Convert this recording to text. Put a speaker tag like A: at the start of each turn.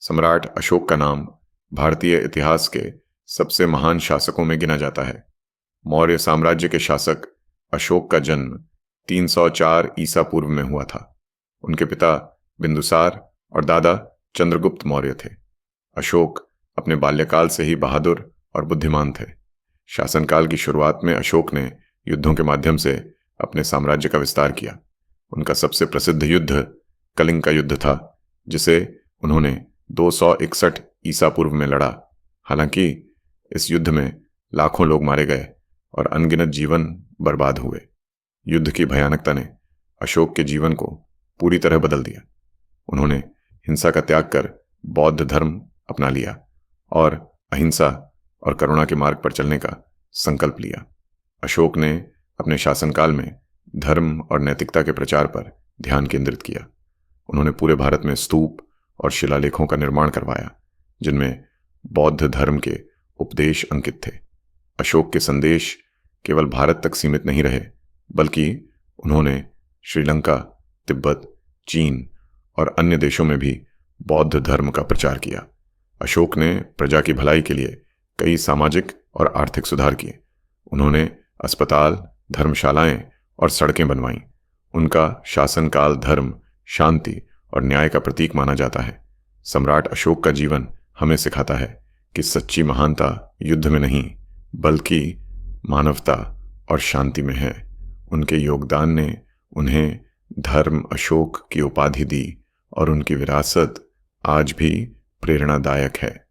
A: सम्राट अशोक का नाम भारतीय इतिहास के सबसे महान शासकों में गिना जाता है। मौर्य साम्राज्य के शासक अशोक का जन्म 304 ईसा पूर्व में हुआ था। उनके पिता बिंदुसार और दादा चंद्रगुप्त मौर्य थे। अशोक अपने बाल्यकाल से ही बहादुर और बुद्धिमान थे। शासनकाल की शुरुआत में अशोक ने युद्धों के माध्यम से अपने साम्राज्य का विस्तार किया। उनका सबसे प्रसिद्ध युद्ध कलिंग का युद्ध था, जिसे उन्होंने 261 ईसा पूर्व में लड़ा। हालांकि इस युद्ध में लाखों लोग मारे गए और अनगिनत जीवन बर्बाद हुए। युद्ध की भयानकता ने अशोक के जीवन को पूरी तरह बदल दिया। उन्होंने हिंसा का त्याग कर बौद्ध धर्म अपना लिया और अहिंसा और करुणा के मार्ग पर चलने का संकल्प लिया। अशोक ने अपने शासनकाल में धर्म और नैतिकता के प्रचार पर ध्यान केंद्रित किया। उन्होंने पूरे भारत में स्तूप और शिलालेखों का निर्माण करवाया, जिनमें बौद्ध धर्म के उपदेश अंकित थे। अशोक के संदेश केवल भारत तक सीमित नहीं रहे, बल्कि उन्होंने श्रीलंका, तिब्बत, चीन और अन्य देशों में भी बौद्ध धर्म का प्रचार किया। अशोक ने प्रजा की भलाई के लिए कई सामाजिक और आर्थिक सुधार किए। उन्होंने अस्पताल, धर्मशालाएं और सड़कें बनवाईं। उनका शासनकाल धर्म, शांति और न्याय का प्रतीक माना जाता है। सम्राट अशोक का जीवन हमें सिखाता है कि सच्ची महानता युद्ध में नहीं, बल्कि मानवता और शांति में है। उनके योगदान ने उन्हें धर्म अशोक की उपाधि दी और उनकी विरासत आज भी प्रेरणादायक है।